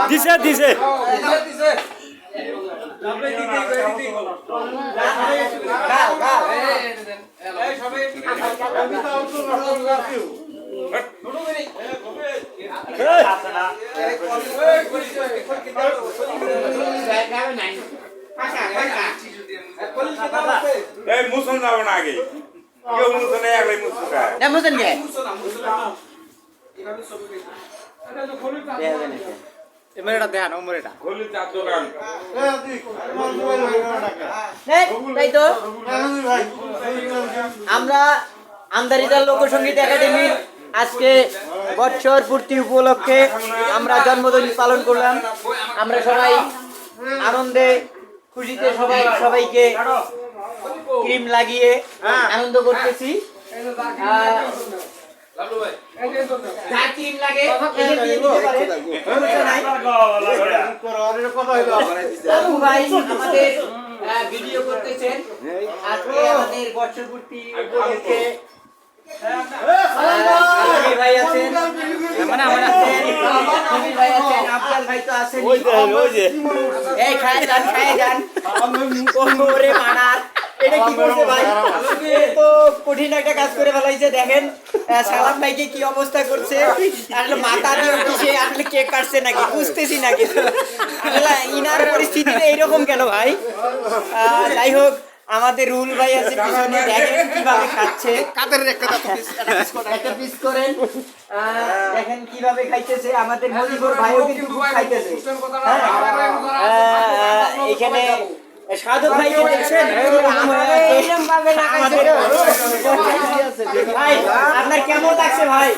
দিছে দিছে মুসন যাবো না আগে কেউ মুসনে একলাই মুসন খায় মুসন কে এমরেটা দেন ওমরেটা হলি চার দোকান তাই তো আমরা আমদারিদার লোকসঙ্গীত একাডেমির আজকে বছর পূর্তি উপলক্ষে আমরা জন্মদিন পালন করলাম। আমরা সবাই আনন্দে খুশিতে সবাইকে ক্রিম লাগিয়ে আনন্দ করতেছি। আমাদের ভিডিও করতেছেন আজকে আমাদের বছর পূর্তি উপলক্ষে ভাই আছেন, ভাই আছেন, আফজাল ভাই তো আছেন। এই খায় যান ওরে মানার এটা কি করছে ভাই? তো কঠিন একটা কাজ করে ফেলাইছে। দেখেন সালাম ভাইকে কি অবস্থা করছে। আসলে মাথা দিয়ে উঠছে, আসলে কেক কাটছে নাকি বুঝতেছি না কিছু। আসলে ইনার পরিস্থিতিটা এইরকম কেন ভাই? যাই হোক, আমাদের রুল ভাই আছে পিছনে, দেখেন কিভাবে খাচ্ছে। একটা পিস করেন, দেখেন কিভাবে খাইতেছে। আমাদের মজিবুর ভাইও কিন্তু খুব খাইতেছে। এখানে সাধক ভাইকে দেখছেন ভাই, আপনার কেমন লাগছে ভাই?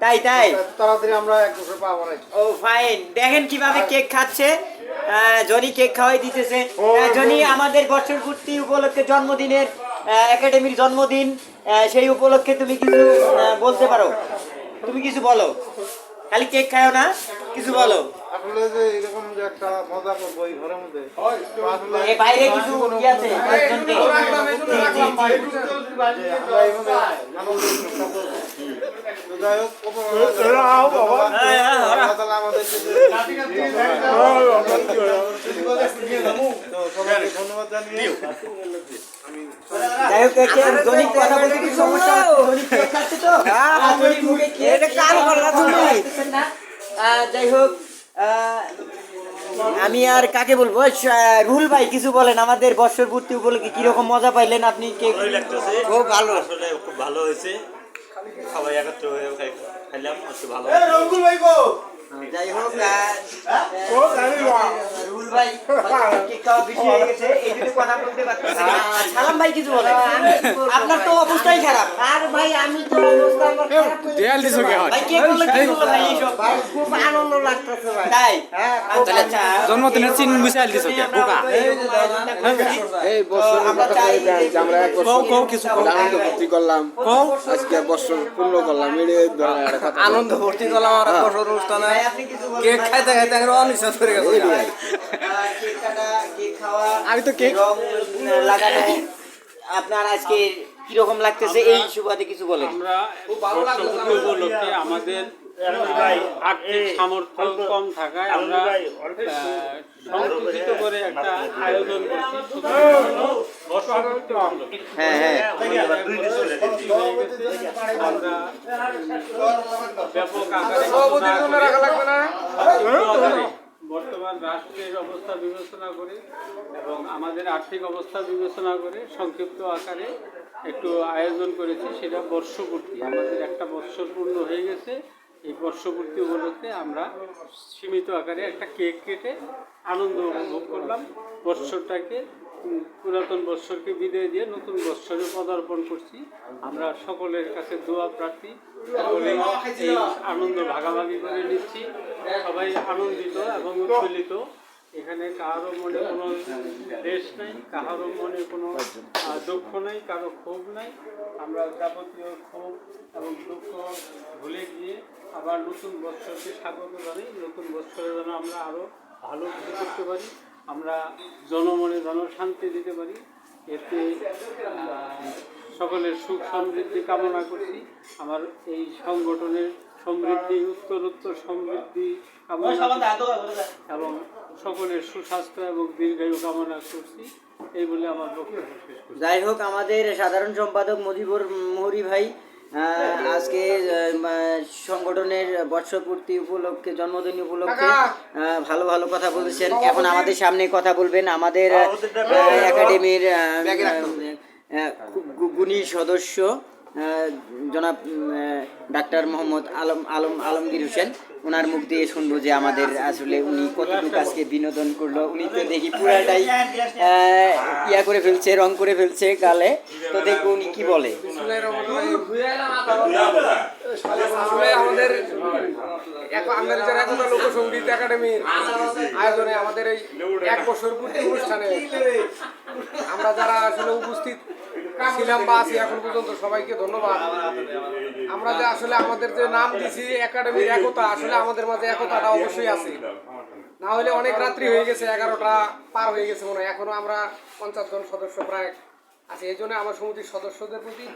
তাই তাড়াতাড়ি আমরা 1 বছর পাবো না। ও ফাইন, দেখেন কিভাবে কেক খাচ্ছে। জনি কেক খাওয়াই দিতেছে। জনি, আমাদের বছর পূর্তি উপলক্ষে জন্মদিনের একাডেমির জন্মদিন, সেই উপলক্ষে তুমি কিছু বলতে পারো? তুমি কিছু বলো, খালি কেক খাও না, কিছু বলো। আসলে যে এরকম যে একটা মজা করবো এই ঘরের মধ্যে, এই বাইরে কিছু কি আছে? ধন্যবাদ জানিয়ে যাই হোক, জনিক কথা বলতে কি সমস্যা? জনিক কেক খাচ্ছে তো, জনিক মুখে কেক কাল করলা তুমি। যাই হোক, আমি আর কাকে বলবো? রুহুল ভাই কিছু বলেন, আমাদের বর্ষর পূর্তি উপলক্ষে কিরকম মজা পাইলেন আপনি? কেক খুব ভালো, আসলে খুব ভালো হয়েছে। সবাই একত্র হয়ে খাইলাম, একটু ভালো। যাই হোক, রুহুল ভাই কেক খাওয়া বেশি হয়ে গেছে, এই জন্য কথা বলতে পারতেছি না। সালাম ভাই কিছু বলেন, আপনার তো অবস্থাই খারাপ। আর ভাই আমি তো অবস্থা আমার খারাপ হয়ে গেছে ভাই। কেক বললে কি বলবো ভাই? এইসব ভাই খুব আনন্দ লাগতেছে ভাই। তাই আচ্ছা, জন্মদিনের চিন বুঝাইল দিছো কে বোকা? এই বছর আমরা 1 বছর কিছু আনন্দ ভর্তি করলাম, আজকে বছর পূর্ণ করলাম, আনন্দ ভর্তি করলাম আর বছর অনুষ্ঠানে আপনি কিছু বলেন? কেক খাইতে খাইতে অনিশ্বাস করে গেছে। কেক কাটা, কেক খাওয়া, আমি তো কেক রং লাগানো, আপনার আজকে কিরকম লাগতেছে এই সুবাদে কিছু বলেন। আমরা উপলক্ষে আমাদের আর্থিক সামর্থ্য কম থাকায় আমরা সংকুচিত করে একটা আয়োজন করছি। হ্যাঁ, আমরা ব্যাপক আকারে বর্তমান রাষ্ট্রের অবস্থা বিবেচনা করে এবং আমাদের আর্থিক অবস্থা বিবেচনা করে সংক্ষিপ্ত আকারে একটু আয়োজন করেছি। সেটা বর্ষপূর্তি, আমাদের একটা বৎসর পূর্ণ হয়ে গেছে। এই বর্ষপূর্তি উপলক্ষে আমরা সীমিত আকারে একটা কেক কেটে আনন্দ উপভোগ করলাম। বৎসরটাকে, পুরাতন বৎসরকে বিদায় দিয়ে নতুন বৎসরে পদার্পণ করছি। আমরা সকলের কাছে দোয়া প্রার্থী, সকলে এই আনন্দ ভাগাভাগি করে নিচ্ছি। সবাই আনন্দিত এবং উৎফুল্লিত। এখানে কারো মনে কোনো দেশ নাই, কারো মনে কোনো দুঃখ নাই, কারো ক্ষোভ নাই। আমরা যাবতীয় ক্ষোভ এবং দুঃখ ভুলে গিয়ে আবার নতুন বৎসরকে স্বাগত জানাই। নতুন বৎসরে যেন আমরা আরও ভালো কিছু করতে পারি, আমরা জনমনে জনশান্তি দিতে পারি। এতে সকলের সুখ সমৃদ্ধি কামনা করছি। আমার এই সংগঠনের সমৃদ্ধি, উত্তরোত্তর সমৃদ্ধি কামনা করছি এবং সকলের সুস্বাস্থ্য এবং দীর্ঘায়ু কামনা করছি। এই বলে আমার বক্তব্য শেষ করছি। যাই হোক, আমাদের সাধারণ সম্পাদক মুজিবুর মোহরি ভাই আজকে সংগঠনের বর্ষপূর্তি উপলক্ষে, জন্মদিন উপলক্ষে ভালো ভালো কথা বলেছেন। এখন আমাদের সামনে কথা বলবেন আমাদের একাডেমির গুণী সদস্য জনাব ডাক্তার মোহাম্মদ আলমগীর হোসেন। ওনার মুখ দিয়ে শুনবো যে আমাদের আসলে উনি কতটুকু আজকে বিনোদন করলো। উনি তো দেখি পুরাটাই ইয়া করে ফেলছে, রং করে ফেলছে গালে। তো দেখবো উনি কি বলে। আমাদের আমেরিকার একতা লোকসঙ্গীত একাডেমির আয়োজনে আমাদের এই 1 বছর পূর্তি অনুষ্ঠানে আমরা যারা আসলে উপস্থিত ছিলাম বা আছি এখন পর্যন্ত সবাইকে ধন্যবাদ। আমরা যে আসলে আমাদের যে নাম দিছি একাডেমির একতা, আসলে আমাদের মাঝে একতাটা অবশ্যই আছে। না হলে অনেক রাত্রি হয়ে গেছে, 11টা পার হয়ে গেছে মনে হয়। এখনো আমরা 50 জন সদস্য প্রায় আছি। এই জন্য আমার সমিতির সদস্যদের প্রতি,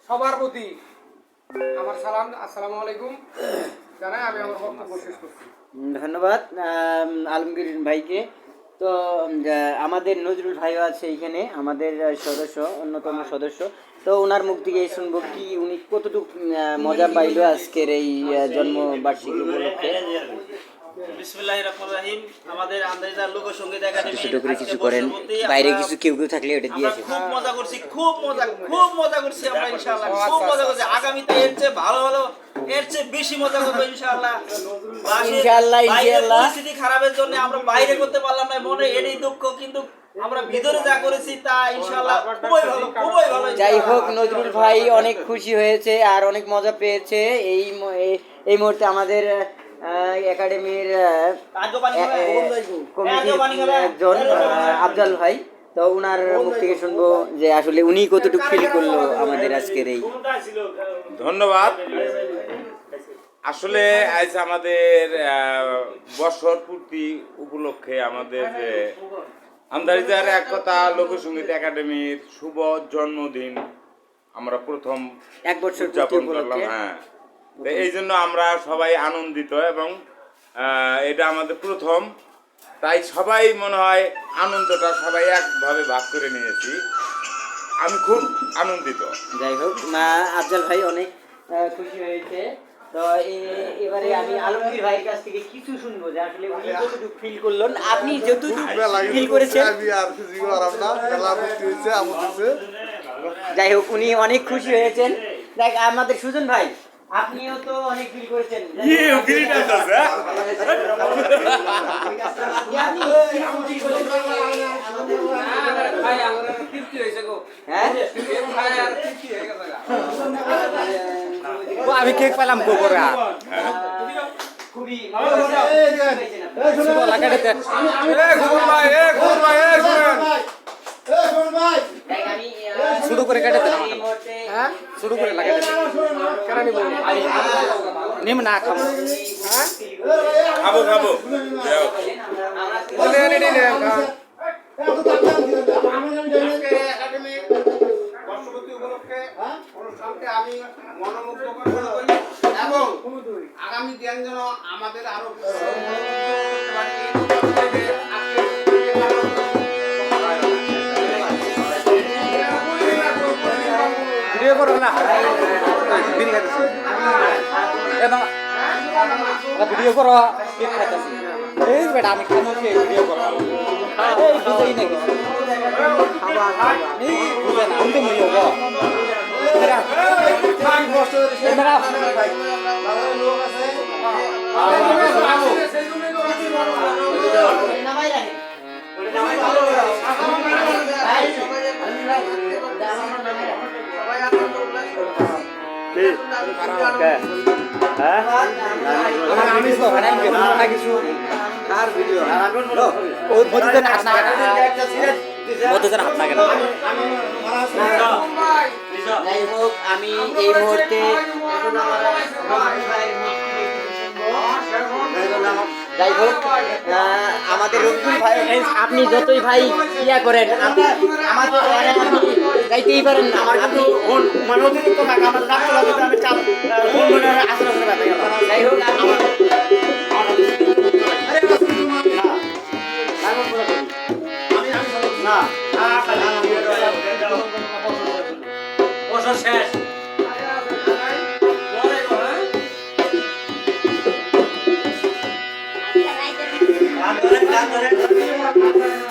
সবার প্রতি আমার সালাম, আসসালামু আলাইকুম জানাই আমি আমার বক্তব্য শেষ করছি। ধন্যবাদ আলমগীর ভাইকে। তো আমাদের নজরুল ভাইও আছে এখানে, আমাদের সদস্য, অন্যতম সদস্য। তো ওনার মুখ থেকে শুনবো কি উনি কতটুকু মজা পাইলো আজকের এই জন্মবার্ষিকী উপলক্ষে। বিসমিল্লাহির রহমানির রহিম। আমাদের আন্দাজদার লোকসঙ্গীত একাডেমি ছোট করে কিছু করেন, বাইরে কিছু কেউ থাকলে ওটা দিয়ে আসে। খুব মজা করছি, খুব মজা করছি আমরা ইনশাআল্লাহ। খুব মজা করছি। আগামীতে এর চেয়ে ভালো এর চেয়ে বেশি মজা করবো ইনশাআল্লাহ। পরিস্থিতি খারাপের জন্য আমরা বাইরে করতে পারলাম না, মনে এটাই দুঃখ। কিন্তু আমরা ভিতরে যা করেছি তা ইনশাআল্লাহ খুবই ভালো। যাই হোক, নজরুল ভাই অনেক খুশি হয়েছে আর অনেক মজা পেয়েছে। এই মুহূর্তে আমাদের একাডেমির কমিটির একজন আফজাল ভাই। তো উনার মুখ থেকে শুনবো যে আসলে উনি কতটুকু ফিল করলো আমাদের আজকের এই। ধন্যবাদ। আসলে আজ আমাদের বছর পূর্তি উপলক্ষে আমাদের যে আন্দারিজার একতা লোকসঙ্গীত একাডেমির শুভ জন্মদিন আমরা প্রথম 1 বছর উদযাপন করলাম। হ্যাঁ, এই জন্য আমরা সবাই আনন্দিত এবং এটা আমাদের প্রথম, তাই সবাই মনে হয় আনন্দটা সবাই একভাবে ভাগ করে নিয়েছি। আমি খুব আনন্দিত। যাই হোক, আফজাল ভাই অনেক খুশি হয়েছে। তো এবারে আমি আলমগীর ভাইয়ের কাছ থেকে কিছু শুনবো যে আসলে উনি কতটুকু ফিল করলেন, আপনি যতটুকু ফিল করেছেন। যাই হোক, উনি অনেক খুশি হয়েছেন। দেখ আমাদের সুজন ভাই, আপনিও তো অনেক ফিল করেছেন। আমি কেক পেলাম গোবরা খুবই শুরু করে কেটে দেন। হ্যাঁ, শুরু করে লাগাতে কেন নিব নিম না খাবো। হ্যাঁ, খাবো আমি মনোমুগ্ধকর মনে করি এবং আগামী দিন যেন আমাদের আরো ভিডিও করো না, ভিডিও করো, কেক খাইতেছি। এই বেটা আমি খাবো, ভিডিও করো। এই বুঝেই নাকি বুঝে না, আমি তো মরিও গো। যাই হোক, আমি এই মুহূর্তে যাই হোক আমাদের রবিউল ভাই, আপনি যতই ভাই ইয়া করেন আমাদের যাইতেই পারেন না আমার কিন্তু মানে অতিরিক্ত টাকা আমার রাত চলা যেতে আমি চাপ মনে আসলে করে ব্যাপার গেল যাই হোক আমার না বছর শেষ Gracias.